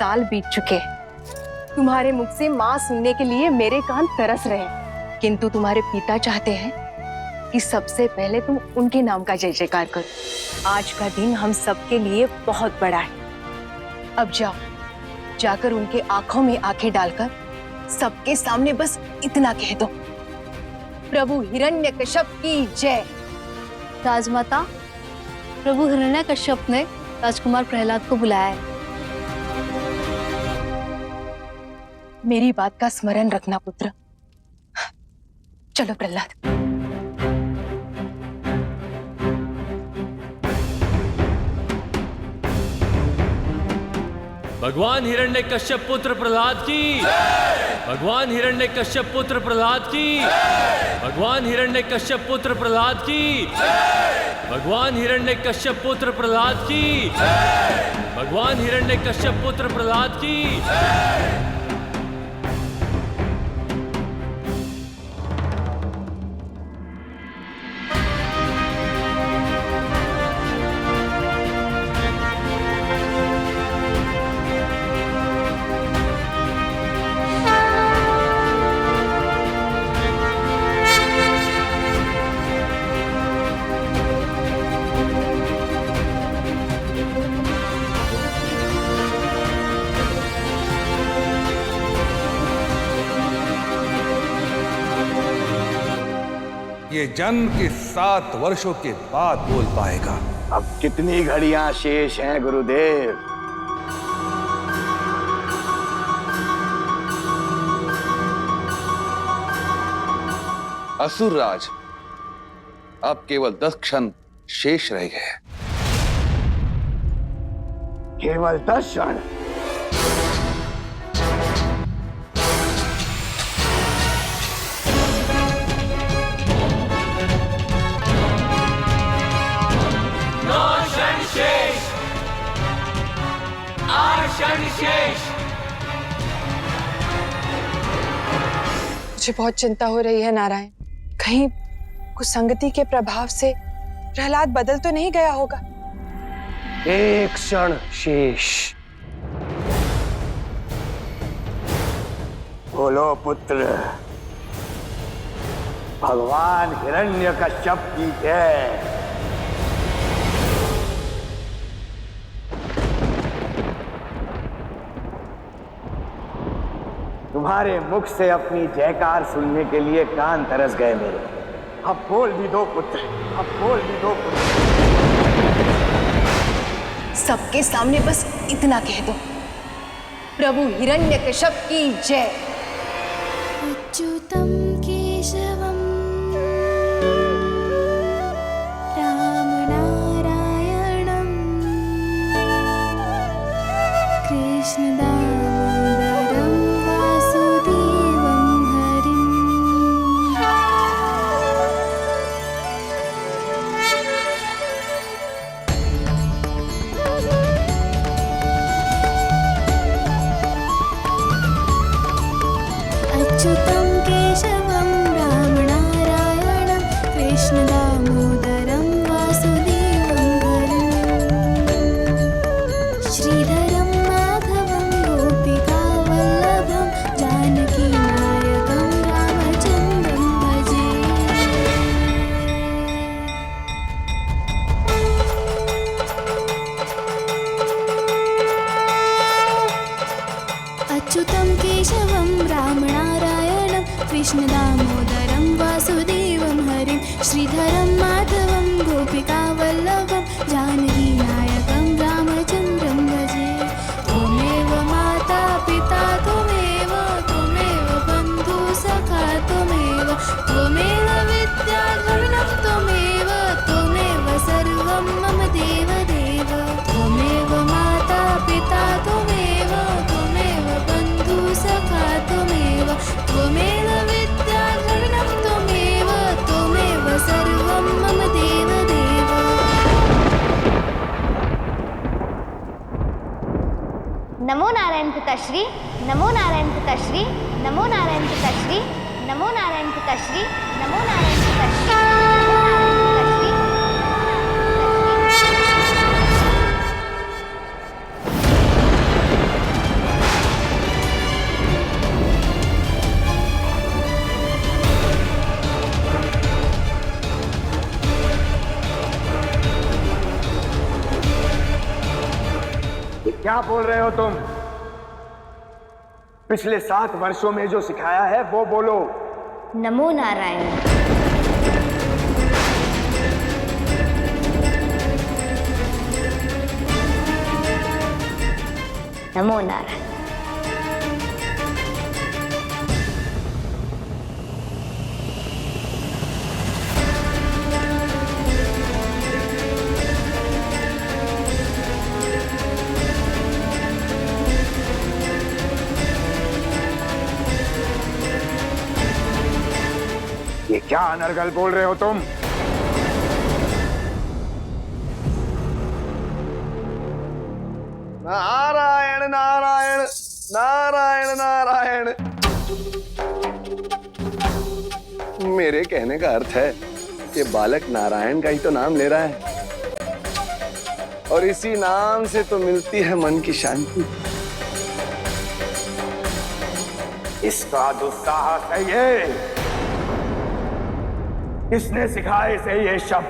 साल बीत चुके हैं। तुम्हारे मुख से माँ सुनने के लिए मेरे कान तरस रहे हैं, किंतु तुम्हारे पिता चाहते हैं कि सबसे पहले तुम उनके नाम का जय जयकार करो। आज का दिन हम सबके लिए बहुत बड़ा है। अब जाओ, जाकर उनके आंखों में आंखें डालकर सबके सामने बस इतना कह दो, प्रभु हिरण्यकश्यप की जय। राजमाता, प्रभु हिरण्यकश्यप ने राजकुमार प्रहलाद को बुलाया है। मेरी बात का स्मरण रखना पुत्र। चलो प्रहलाद। भगवान हिरण्यकश्यप पुत्र प्रहलाद की, भगवान हिरण्यकश्यप पुत्र प्रहलाद की, भगवान हिरण्यकश्यप पुत्र प्रहलाद की, भगवान हिरण्यकश्यप पुत्र प्रहलाद की, भगवान हिरण्यकश्यप पुत्र प्रहलाद की। ये जन्म के 7 वर्षों के बाद बोल पाएगा। अब कितनी घड़ियां शेष हैं गुरुदेव? असुरराज, अब केवल 10 क्षण शेष रह गए। केवल 10 क्षण? मुझे बहुत चिंता हो रही है नारायण। कहीं कुसंगति के प्रभाव से प्रहलाद बदल तो नहीं गया होगा। 1 क्षण शेष। बोलो पुत्र, भगवान हिरण्यकश्यप की जय। तुम्हारे मुख से अपनी जयकार सुनने के लिए कान तरस गए मेरे। अब बोल भी दो पुत्र, अब बोल भी दो पुत्र। सबके सामने बस इतना कह दो, प्रभु हिरण्यकश्यप की जय। अच्युतम केशवम राम नारायणम कृष्ण दामोदरम वासुदेवम हरिम। अच्युतम केशवम राम नारायणम कृष्ण दामोदरम वासुदेवम हरिम। श्रीधरम माधवम गोपिका वल्लभम जानकी नायकम रामचंद्रम भजे। अच्युतम केशवम राम नारायणम कृष्ण दामोदरम वासुदेवम हरिम। श्रीधरम माधवम गोपिका वल्लभम जानकी नायकम रामचंद्रम भजे। त्वमेव माता पिता त्वमेव, त्वमेव बंधु सखा त्वमेव, त्वमेव विद्या द्रविणं त्वमेव, त्वमेव सर्वं मम देव देव। त्वमेव माता पिता त्वमेव, त्वमेव बंधु सखा त्वमेव, त्वमेव विद्या द्रविणं त्वमेव, त्वमेव सर्वं मम देव देव। नमो नारायण पिताश्री, नमो नारायण पिताश्री, नमो नारायण पिताश्री, नमो नारायण पिताश्री, नमो नारायण पिताश्री, नमो नारायण पिताश्री। क्या बोल रहे हो तुम? पिछले 7 वर्षों में जो सिखाया है वो बोलो। नमो नारायण। नमो नारायण। ये क्या अनर्गल बोल रहे हो तुम? नारायण नारायण नारायण नारायण। मेरे कहने का अर्थ है कि बालक नारायण का ही तो नाम ले रहा है, और इसी नाम से तो मिलती है मन की शांति। इसका दुस्साहस है ये। किसने सिखाए इसे ये शब्द?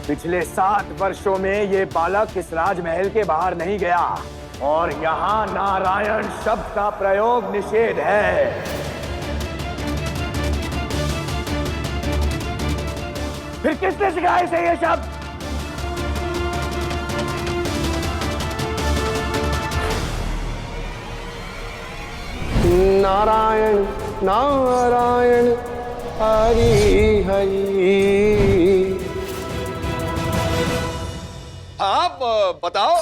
पिछले 7 वर्षों में ये बालक इस राजमहल के बाहर नहीं गया, और यहां नारायण शब्द का प्रयोग निषेध है। फिर किसने सिखाया इसे ये शब्द? नारायण नारायण हरि हरि। आप बताओ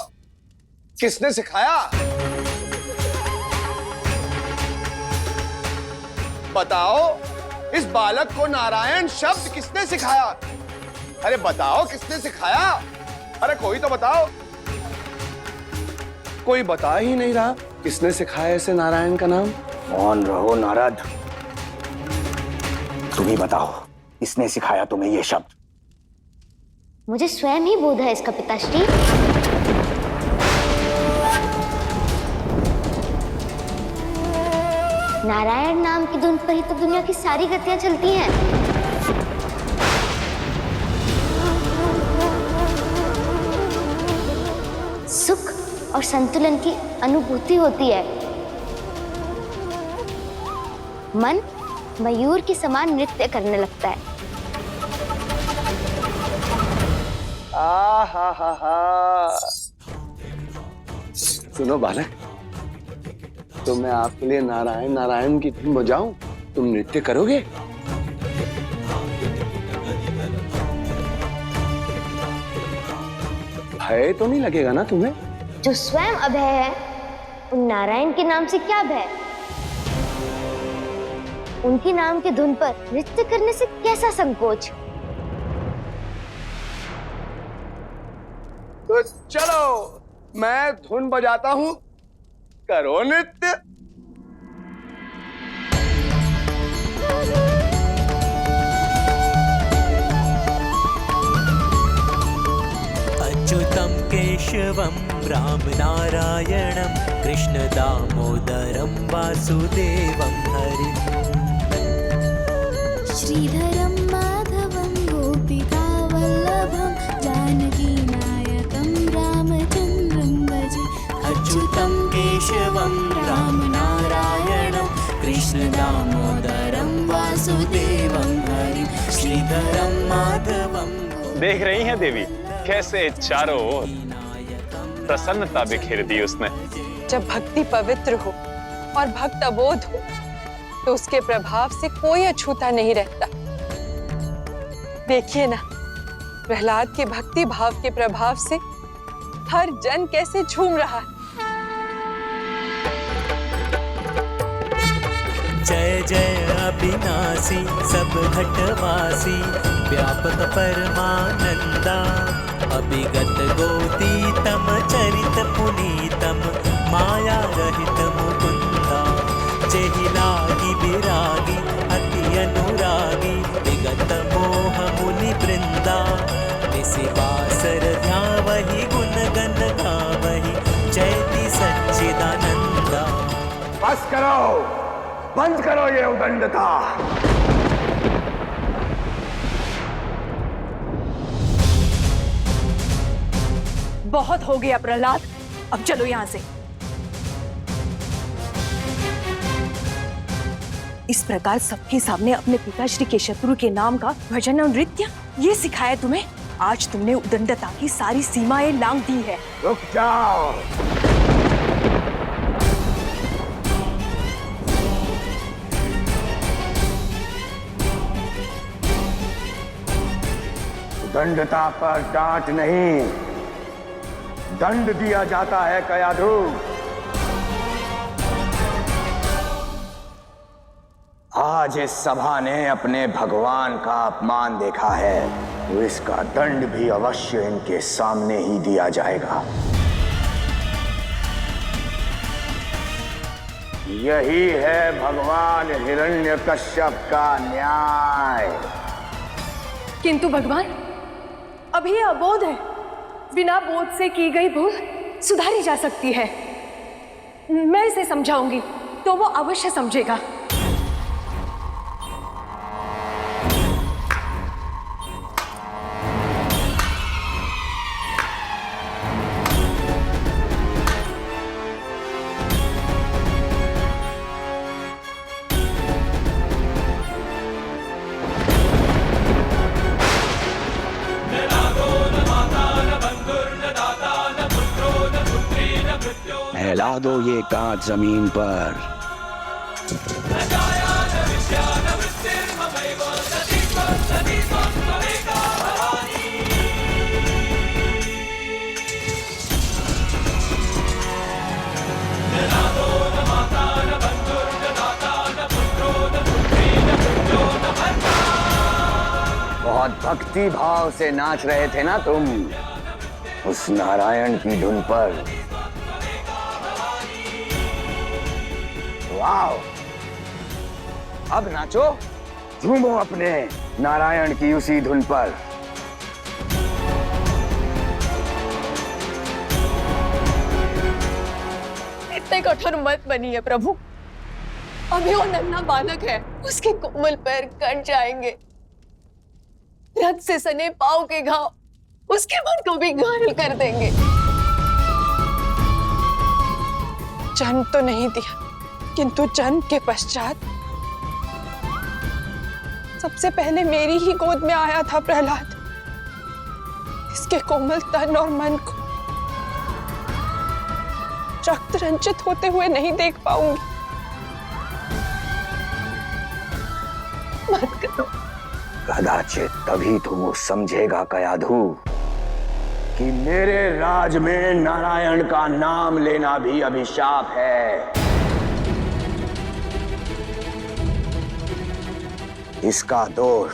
किसने सिखाया? बताओ इस बालक को नारायण शब्द किसने सिखाया? अरे बताओ किसने सिखाया? अरे कोई तो बताओ। कोई बता ही नहीं रहा किसने सिखाया इसे नारायण का नाम। मौन रहो नारद, तुम ही बताओ किसने सिखाया तुम्हें ये शब्द? मुझे स्वयं ही बोध है इसका पिताश्री। नारायण नाम की धुन पर ही तो दुनिया की सारी गतियां चलती हैं। सुख और संतुलन की अनुभूति होती है। मन मयूर के समान नृत्य करने लगता है। हा। सुनो बालक, तो मैं आपके लिए नारायण नारायण की धुन बजाऊं, तुम नृत्य करोगे? भय तो नहीं लगेगा ना तुम्हें? जो स्वयं अभय है, उन नारायण के नाम से क्या भय? उनके नाम के धुन पर नृत्य करने से कैसा संकोच? तो चलो मैं धुन बजाता हूं, करो नृत्य। अच्युतं केशवं राम नारायणं कृष्ण दामोदरं वासुदेवं हरिम् श्रीधरं माधवं गोपिकावल्लभं जानकीनायकं रामचन्द्रं भजे। अच्युतं केशवं राम नारायणं कृष्ण दामोदरं वासुदेवं हरिं श्रीधरं माधवं। देख रही हैं देवी कैसे चारों ओर प्रसन्नता बिखेर दी उसने। जब भक्ति पवित्र हो और भक्त अबोध हो तो उसके प्रभाव से कोई अछूता नहीं रहता। देखिए ना, प्रहलाद के भक्ति भाव के प्रभाव से हर जन कैसे झूम रहा है। जय जय अविनाशी सब घटवासी व्यापक परमानंदा अभिगत गोतीतम चरित पुनीतम माया रहित मुकुंदा जेहि लागी विरागी अति अनुरागी विगत मोह मुनि वृंदा निसि बासर ध्यावहि गुण गण गावहि जयति सच्चिदानंदा। बस करो, बंद करो ये उदंडता। बहुत हो गया प्रहलाद, अब चलो यहाँ से। इस प्रकार सबके सामने अपने पिताश्री के शत्रु के नाम का भजन और नृत्य, ये सिखाया तुम्हें? आज तुमने उद्दंडता की सारी सीमाएं लांघ दी है। रुक जाओ। उद्दंडता पर डांट नहीं, दंड दिया जाता है कयाधु। आज इस सभा ने अपने भगवान का अपमान देखा है, तो इसका दंड भी अवश्य इनके सामने ही दिया जाएगा। यही है भगवान हिरण्यकश्यप का न्याय। किंतु भगवान, अभी ये अबोध है, बिना बोध से की गई भूल सुधारी जा सकती है। मैं इसे समझाऊंगी तो वो अवश्य समझेगा। फैला दो ये कांच जमीन पर। बहुत भक्ति भाव से नाच रहे थे ना तुम उस नारायण की धुन पर। वाओ! अब नाचो, झूमो अपने नारायण की उसी धुन पर। इतने कठोर मत बनिए प्रभु, अभी वो नन्हा बालक है, उसके कोमल पैर कट जाएंगे। रक्त से सने पांव के घाव उसके मन को भी घायल कर देंगे। जन्म तो नहीं दिया, किंतु जन्म के पश्चात सबसे पहले मेरी ही गोद में आया था प्रहलाद। इसके कोमल तन और मन को रक्त रंजित होते हुए नहीं देख पाऊंगी। मत करो। कदाचित तभी तो वो समझेगा कयाधु कि मेरे राज में नारायण का नाम लेना भी अभिशाप है। इसका दोष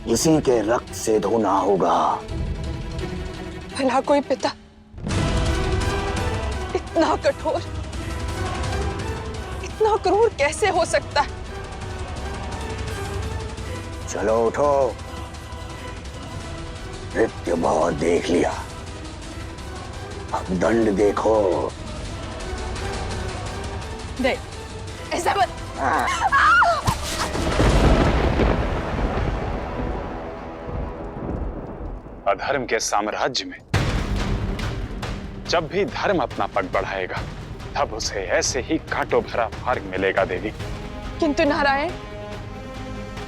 इसी के रक्त से धोना होगा। भला कोई पिता इतना कठोर, इतना क्रूर कैसे हो सकता है? चलो उठो, नृत्य बहुत देख लिया, अब दंड देखो। नहीं, ऐसा मत। अधर्म के साम्राज्य में जब भी धर्म अपना पग बढ़ाएगा, तब उसे ऐसे ही कांटों भरा मार्ग मिलेगा देवी। किंतु नारायण,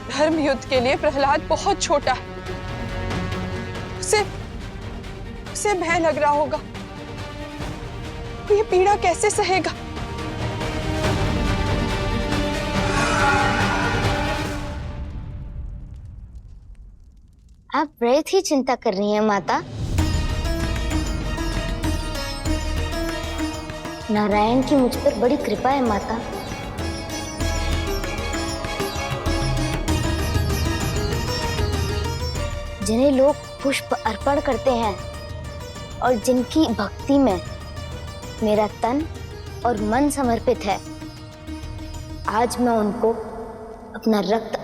धर्म युद्ध के लिए प्रहलाद बहुत छोटा है। उसे भय लग रहा होगा। ये पीड़ा कैसे सहेगा? आप व्यर्थ ही चिंता कर रही हैं माता। नारायण की मुझ पर बड़ी कृपा है माता। जिन्हें लोग पुष्प अर्पण करते हैं और जिनकी भक्ति में मेरा तन और मन समर्पित है, आज मैं उनको अपना रक्त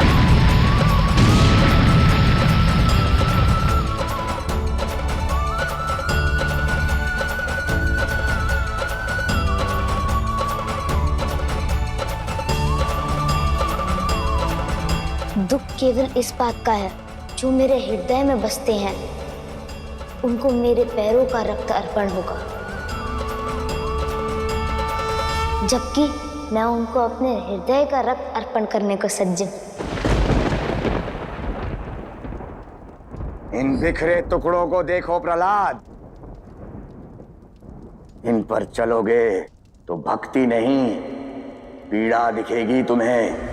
दुख केवल इस बात का है जो मेरे हृदय में बसते हैं, उनको मेरे पैरों का रक्त अर्पण होगा, जबकि मैं उनको अपने हृदय का रक्त अर्पण करने को सज्ज हूं। इन बिखरे टुकड़ों को देखो प्रहलाद, इन पर चलोगे तो भक्ति नहीं पीड़ा दिखेगी तुम्हें।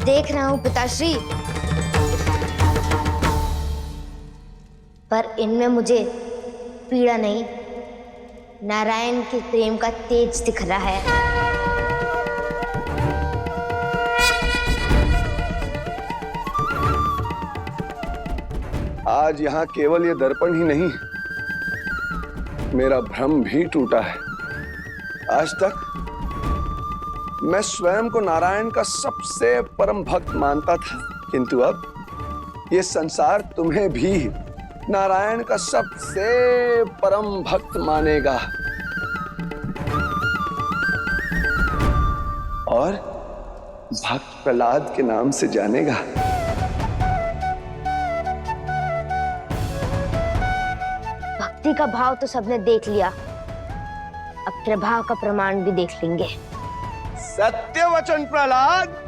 देख रहा हूं पिताश्री, पर इनमें मुझे पीड़ा नहीं, नारायण के प्रेम का तेज दिख रहा है। आज यहाँ केवल ये दर्पण ही नहीं, मेरा भ्रम भी टूटा है। आज तक मैं स्वयं को नारायण का सबसे परम भक्त मानता था, किंतु अब ये संसार तुम्हें भी नारायण का सबसे परम भक्त मानेगा और भक्त प्रहलाद के नाम से जानेगा। भक्ति का भाव तो सबने देख लिया, अब प्रभाव का प्रमाण भी देख लेंगे। सत्य वचन प्रहलाद।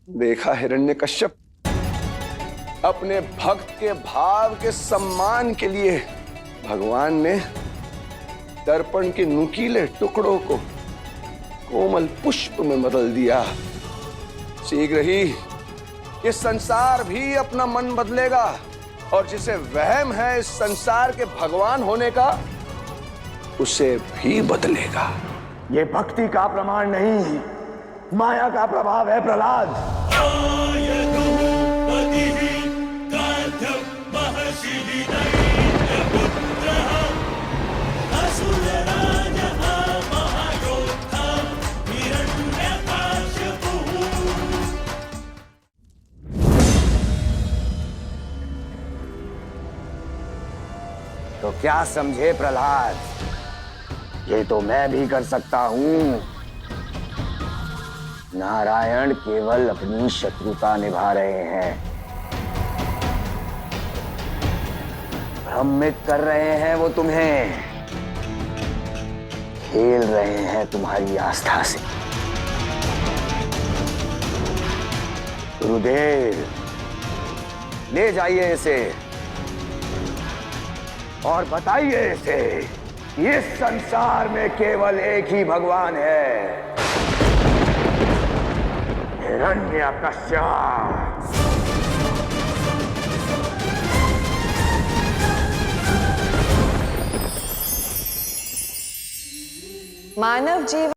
देखा हिरण्यकश्यप, अपने भक्त के भाव के सम्मान के लिए भगवान ने दर्पण के नुकीले टुकड़ों को कोमल पुष्प में बदल दिया। शीघ्र ही ये संसार भी अपना मन बदलेगा और जिसे वहम है इस संसार के भगवान होने का, उसे भी बदलेगा। ये भक्ति का प्रमाण नहीं, माया का प्रभाव है प्रहलाद। तो क्या समझे प्रहलाद, ये तो मैं भी कर सकता हूं। नारायण केवल अपनी शत्रुता निभा रहे हैं, भ्रमित कर रहे हैं वो तुम्हें, खेल रहे हैं तुम्हारी आस्था से। गुरुदेव, ले जाइए इसे और बताइए इसे, इस संसार में केवल एक ही भगवान है। हिरण्यकश्यप। मानव जीवन